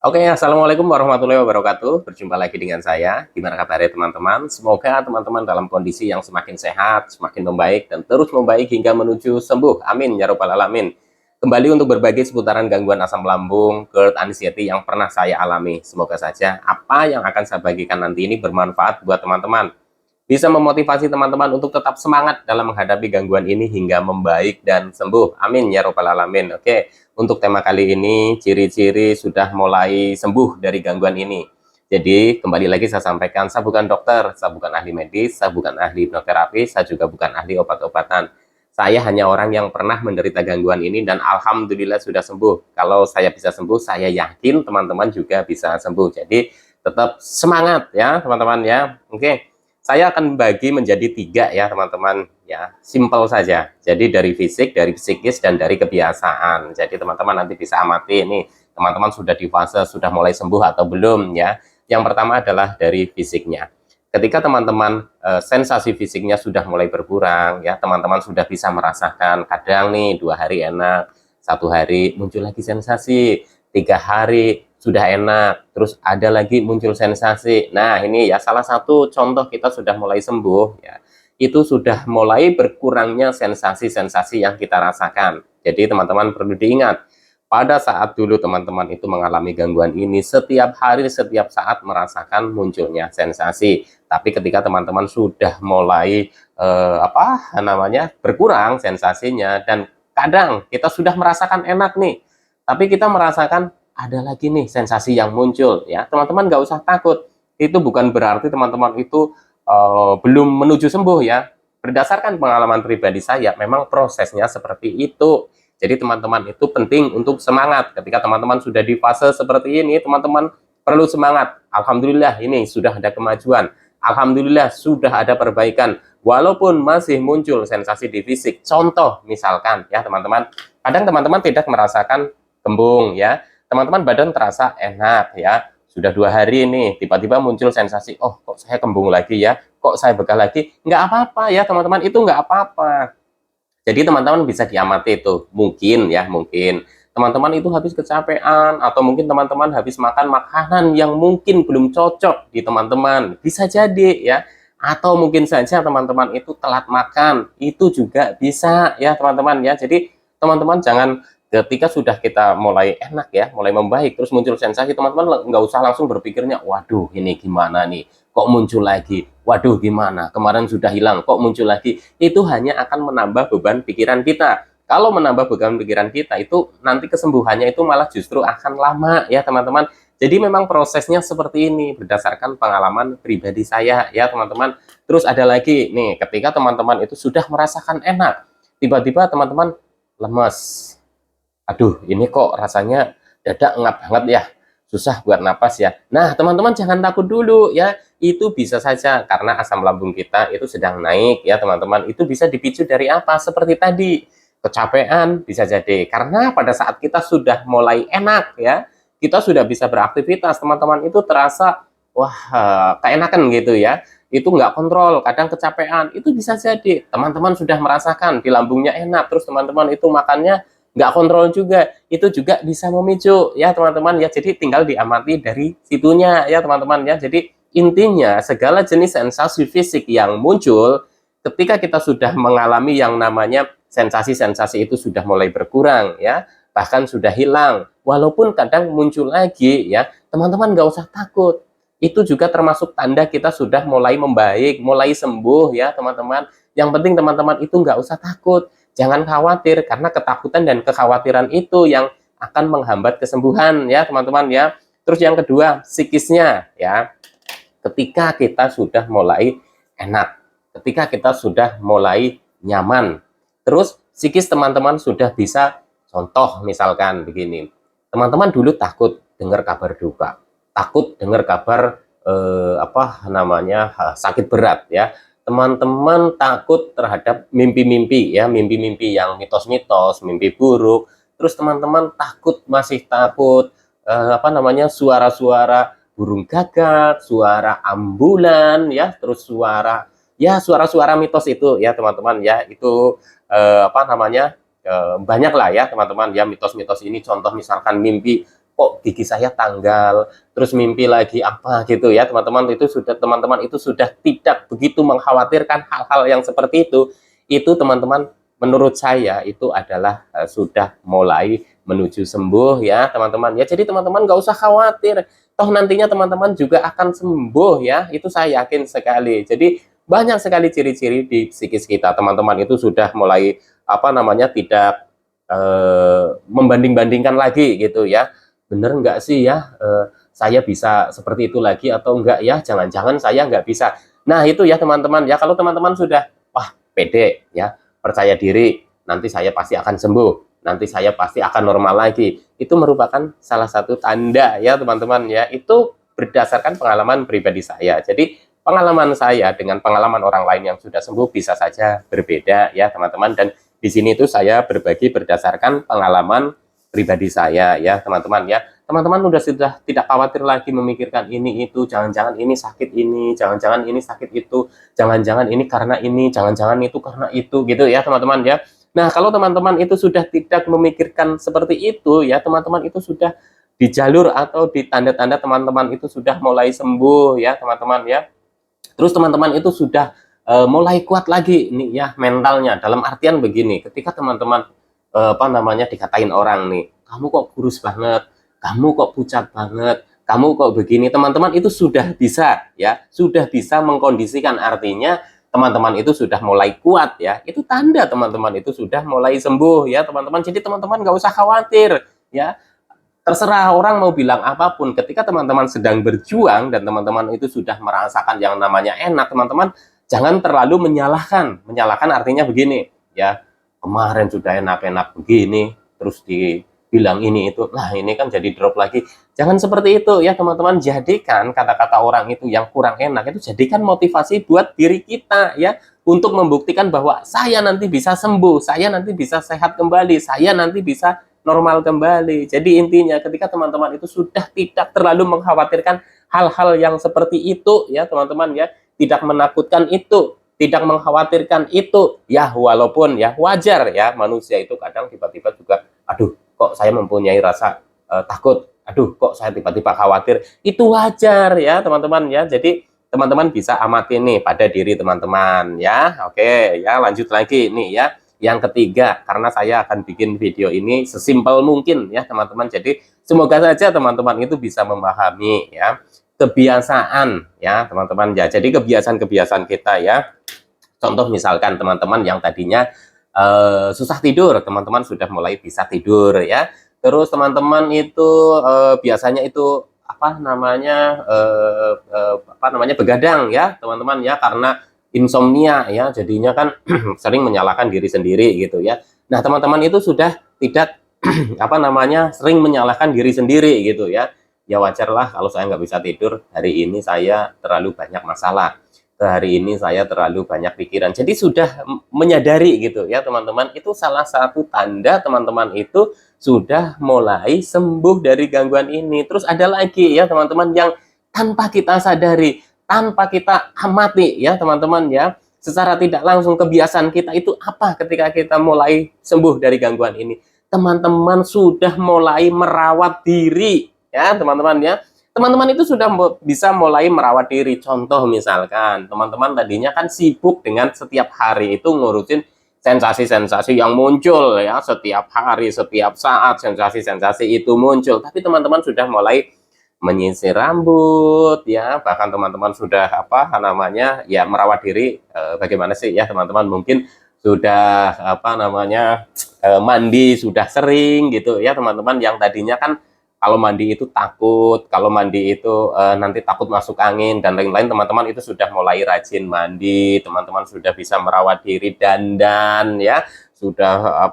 Oke, assalamualaikum warahmatullahi wabarakatuh. Berjumpa lagi dengan saya. Gimana kabarnya teman-teman? Semoga teman-teman dalam kondisi yang semakin sehat, semakin membaik, dan terus membaik hingga menuju sembuh. Amin ya robbal alamin. Kembali untuk berbagi seputaran gangguan asam lambung, GERD, anxiety yang pernah saya alami. Semoga saja apa yang akan saya bagikan nanti ini bermanfaat buat teman-teman. Bisa memotivasi teman-teman untuk tetap semangat dalam menghadapi gangguan ini hingga membaik dan sembuh. Amin ya robbal alamin. Oke, untuk tema kali ini, ciri-ciri sudah mulai sembuh dari gangguan ini. Jadi, kembali lagi saya sampaikan, saya bukan dokter, saya bukan ahli medis, saya bukan ahli hipnoterapi, saya juga bukan ahli obat-obatan. Saya hanya orang yang pernah menderita gangguan ini dan alhamdulillah sudah sembuh. Kalau saya bisa sembuh, saya yakin teman-teman juga bisa sembuh. Jadi, tetap semangat ya teman-teman ya. Oke. Saya akan bagi menjadi 3 ya teman-teman ya, simple saja. Jadi dari fisik, dari psikis, dan dari kebiasaan. Jadi teman-teman nanti bisa amati ini, teman-teman sudah di fase sudah mulai sembuh atau belum ya. Yang pertama adalah dari fisiknya. Ketika teman-teman sensasi fisiknya sudah mulai berkurang ya, teman-teman sudah bisa merasakan kadang nih 2 hari enak, 1 hari muncul lagi sensasi, 3 hari sudah enak, terus ada lagi muncul sensasi. Nah, ini ya salah satu contoh kita sudah mulai sembuh ya. Itu sudah mulai berkurangnya sensasi-sensasi yang kita rasakan. Jadi teman-teman perlu diingat, pada saat dulu teman-teman itu mengalami gangguan ini, setiap hari, setiap saat merasakan munculnya sensasi. Tapi ketika teman-teman sudah mulai berkurang sensasinya, dan kadang kita sudah merasakan enak nih, tapi kita merasakan ada lagi nih sensasi yang muncul ya, teman-teman nggak usah takut. Itu bukan berarti teman-teman itu belum menuju sembuh ya. Berdasarkan pengalaman pribadi saya, memang prosesnya seperti itu. Jadi teman-teman itu penting untuk semangat. Ketika teman-teman sudah di fase seperti ini, teman-teman perlu semangat. Alhamdulillah ini sudah ada kemajuan. Alhamdulillah sudah ada perbaikan. Walaupun masih muncul sensasi di fisik. Contoh misalkan ya teman-teman, kadang teman-teman tidak merasakan kembung ya, teman-teman badan terasa enak ya, sudah 2 hari ini tiba-tiba muncul sensasi, oh kok saya kembung lagi ya, kok saya bekal lagi. Nggak apa-apa ya teman-teman, itu nggak apa-apa. Jadi teman-teman bisa diamati itu, mungkin ya, mungkin teman-teman itu habis kecapean, atau mungkin teman-teman habis makan makanan yang mungkin belum cocok di teman-teman, bisa jadi ya. Atau mungkin saja teman-teman itu telat makan, itu juga bisa ya teman-teman ya. Jadi teman-teman jangan, ketika sudah kita mulai enak ya, mulai membaik, terus muncul sensasi, teman-teman nggak usah langsung berpikirnya, waduh ini gimana nih, kok muncul lagi, waduh gimana, kemarin sudah hilang, kok muncul lagi. Itu hanya akan menambah beban pikiran kita. Kalau menambah beban pikiran kita, itu nanti kesembuhannya itu malah justru akan lama ya teman-teman. Jadi memang prosesnya seperti ini, berdasarkan pengalaman pribadi saya ya teman-teman. Terus ada lagi nih, ketika teman-teman itu sudah merasakan enak, tiba-tiba teman-teman lemes, aduh ini kok rasanya dada ngap banget ya, susah buat napas ya. Nah teman-teman jangan takut dulu ya, itu bisa saja karena asam lambung kita itu sedang naik ya teman-teman. Itu bisa dipicu dari apa? Seperti tadi, kecapean bisa jadi karena pada saat kita sudah mulai enak ya, kita sudah bisa beraktivitas, teman-teman itu terasa wah keenakan gitu ya, itu nggak kontrol, kadang kecapean, itu bisa jadi teman-teman sudah merasakan di lambungnya enak, terus teman-teman itu makannya nggak kontrol juga, itu juga bisa memicu ya teman-teman ya. Jadi tinggal diamati dari situnya ya teman-teman ya. Jadi intinya segala jenis sensasi fisik yang muncul ketika kita sudah mengalami yang namanya sensasi-sensasi itu sudah mulai berkurang ya, bahkan sudah hilang, walaupun kadang muncul lagi ya, teman-teman nggak usah takut. Itu juga termasuk tanda kita sudah mulai membaik, mulai sembuh ya teman-teman. Yang penting teman-teman itu nggak usah takut, jangan khawatir, karena ketakutan dan kekhawatiran itu yang akan menghambat kesembuhan ya teman-teman ya. Terus yang kedua, psikisnya ya. Ketika kita sudah mulai enak, ketika kita sudah mulai nyaman, terus psikis teman-teman sudah bisa, contoh misalkan begini, teman-teman dulu takut dengar kabar duka, takut dengar kabar sakit berat ya, teman-teman takut terhadap mimpi-mimpi ya, mimpi-mimpi yang mitos-mitos, mimpi buruk. Terus teman-teman masih takut suara-suara burung gagak, suara ambulan ya, terus suara-suara mitos itu ya teman-teman ya. Itu banyak lah ya teman-teman ya, mitos-mitos ini. Contoh misalkan mimpi kok gigi saya tanggal, terus mimpi lagi apa gitu ya teman-teman, itu sudah tidak begitu mengkhawatirkan hal-hal yang seperti itu teman-teman menurut saya itu adalah sudah mulai menuju sembuh ya teman-teman ya. Jadi teman-teman nggak usah khawatir, toh nantinya teman-teman juga akan sembuh ya, itu saya yakin sekali. Jadi banyak sekali ciri-ciri di psikis kita teman-teman itu sudah mulai tidak membanding-bandingkan lagi gitu ya, bener nggak sih ya saya bisa seperti itu lagi atau enggak ya, jangan-jangan saya nggak bisa. Nah itu ya teman-teman ya, kalau teman-teman sudah wah pede ya, percaya diri, nanti saya pasti akan sembuh, nanti saya pasti akan normal lagi, itu merupakan salah satu tanda ya teman-teman ya, itu berdasarkan pengalaman pribadi saya. Jadi pengalaman saya dengan pengalaman orang lain yang sudah sembuh bisa saja berbeda ya teman-teman, dan di sini tuh saya berbagi berdasarkan pengalaman pribadi saya ya teman-teman ya. Teman-teman sudah tidak khawatir lagi memikirkan ini itu, jangan-jangan ini sakit ini, jangan-jangan ini sakit itu, jangan-jangan ini karena ini, jangan-jangan itu karena itu gitu ya teman-teman ya. Nah kalau teman-teman itu sudah tidak memikirkan seperti itu ya teman-teman, itu sudah di jalur atau di tanda-tanda teman-teman itu sudah mulai sembuh ya teman-teman ya. Terus teman-teman itu sudah mulai kuat lagi nih ya mentalnya, dalam artian begini, ketika teman-teman dikatain orang nih, kamu kok kurus banget, kamu kok pucat banget, kamu kok begini, teman-teman itu sudah bisa ya, sudah bisa mengkondisikan, artinya teman-teman itu sudah mulai kuat ya, itu tanda teman-teman itu sudah mulai sembuh ya teman-teman. Jadi teman-teman nggak usah khawatir ya, terserah orang mau bilang apapun, ketika teman-teman sedang berjuang dan teman-teman itu sudah merasakan yang namanya enak, teman-teman jangan terlalu menyalahkan artinya begini ya, kemarin sudah enak-enak begini terus dibilang ini itu, nah ini kan jadi drop lagi. Jangan seperti itu ya teman-teman, jadikan kata-kata orang itu yang kurang enak itu jadikan motivasi buat diri kita ya, untuk membuktikan bahwa saya nanti bisa sembuh, saya nanti bisa sehat kembali, saya nanti bisa normal kembali. Jadi intinya ketika teman-teman itu sudah tidak terlalu mengkhawatirkan hal-hal yang seperti itu ya teman-teman ya, tidak menakutkan itu, tidak mengkhawatirkan itu ya, walaupun ya wajar ya, manusia itu kadang tiba-tiba juga aduh kok saya mempunyai rasa takut, aduh kok saya tiba-tiba khawatir, itu wajar ya teman-teman ya. Jadi teman-teman bisa amati nih pada diri teman-teman ya. Oke ya, lanjut lagi nih ya. Yang ketiga, karena saya akan bikin video ini sesimpel mungkin ya teman-teman, jadi semoga saja teman-teman itu bisa memahami ya, kebiasaan ya teman-teman ya. Jadi kebiasaan-kebiasaan kita ya, contoh misalkan teman-teman yang tadinya susah tidur, teman-teman sudah mulai bisa tidur ya. Terus teman-teman itu biasanya itu begadang ya teman-teman ya, karena insomnia ya, jadinya kan sering menyalahkan diri sendiri gitu ya. Nah teman-teman itu sudah tidak sering menyalahkan diri sendiri gitu ya. Ya wajar lah kalau saya nggak bisa tidur, hari ini saya terlalu banyak masalah, hari ini saya terlalu banyak pikiran. Jadi sudah menyadari gitu ya teman-teman, itu salah satu tanda teman-teman itu sudah mulai sembuh dari gangguan ini. Terus ada lagi ya teman-teman yang tanpa kita sadari, tanpa kita amati ya teman-teman ya, secara tidak langsung kebiasaan kita itu apa ketika kita mulai sembuh dari gangguan ini, teman-teman sudah mulai merawat diri ya teman-teman ya. Teman-teman itu sudah bisa mulai merawat diri. Contoh misalkan teman-teman tadinya kan sibuk dengan setiap hari itu ngurusin sensasi-sensasi yang muncul ya, setiap hari, setiap saat sensasi-sensasi itu muncul, tapi teman-teman sudah mulai menyisir rambut ya, bahkan teman-teman sudah merawat diri. Bagaimana sih ya teman-teman, mungkin sudah mandi sudah sering gitu ya teman-teman, yang tadinya kan kalau mandi itu takut, kalau mandi itu nanti takut masuk angin dan lain-lain, teman-teman itu sudah mulai rajin mandi, teman-teman sudah bisa merawat diri, dandan ya, sudah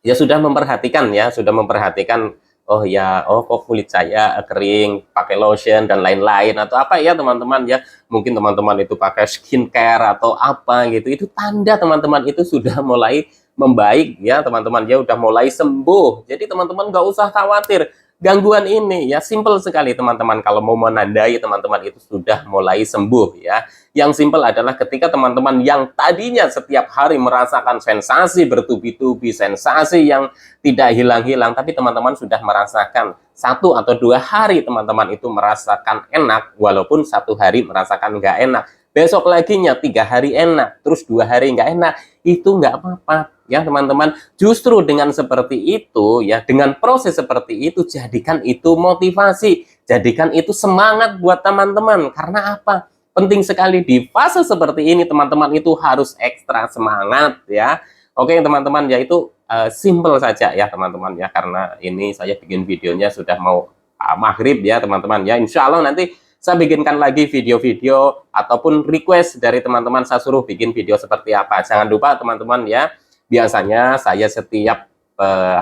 sudah memperhatikan, oh ya, oh kok kulit saya kering, pakai lotion dan lain-lain, atau apa ya teman-teman ya, mungkin teman-teman itu pakai skincare atau apa gitu, itu tanda teman-teman itu sudah mulai membaik ya teman-teman ya, udah mulai sembuh. Jadi teman-teman nggak usah khawatir, gangguan ini ya. Simple sekali teman-teman, kalau mau menandai teman-teman itu sudah mulai sembuh ya. Yang simple adalah ketika teman-teman yang tadinya setiap hari merasakan sensasi bertubi-tubi, sensasi yang tidak hilang-hilang, tapi teman-teman sudah merasakan 1 atau 2 hari teman-teman itu merasakan enak, walaupun 1 hari merasakan nggak enak, besok laginya 3 hari enak, terus 2 hari nggak enak, itu nggak apa-apa ya teman-teman. Justru dengan seperti itu ya, dengan proses seperti itu, jadikan itu motivasi, jadikan itu semangat buat teman-teman. Karena apa? Penting sekali di fase seperti ini teman-teman itu harus ekstra semangat ya. Oke teman-teman, yaitu simple saja ya teman-teman ya, karena ini saya bikin videonya sudah mau maghrib ya teman-teman ya. Insya Allah nanti saya bikinkan lagi video-video ataupun request dari teman-teman, saya suruh bikin video seperti apa. Jangan lupa teman-teman ya, biasanya saya setiap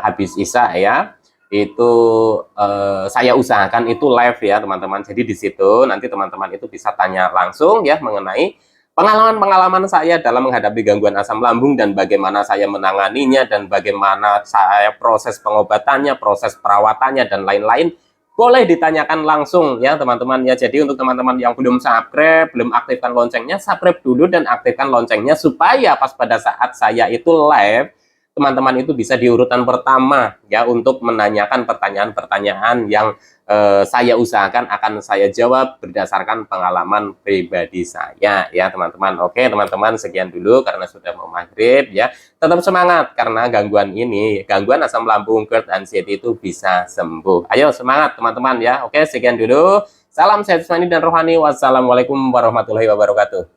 habis isya ya, itu saya usahakan itu live ya teman-teman. Jadi di situ nanti teman-teman itu bisa tanya langsung ya mengenai pengalaman-pengalaman saya dalam menghadapi gangguan asam lambung dan bagaimana saya menanganinya dan bagaimana saya proses pengobatannya, proses perawatannya dan lain-lain. Boleh ditanyakan langsung ya teman-teman ya. Jadi untuk teman-teman yang belum subscribe, belum aktifkan loncengnya, subscribe dulu dan aktifkan loncengnya supaya pas pada saat saya itu live, teman-teman itu bisa di urutan pertama ya untuk menanyakan pertanyaan-pertanyaan yang saya usahakan akan saya jawab berdasarkan pengalaman pribadi saya ya teman-teman. Oke teman-teman, sekian dulu karena sudah mau maghrib ya. Tetap semangat karena gangguan ini, gangguan asam lambung, GERD, anxiety itu bisa sembuh. Ayo semangat teman-teman ya. Oke, sekian dulu. Salam sehat jasmani dan rohani. Wassalamualaikum warahmatullahi wabarakatuh.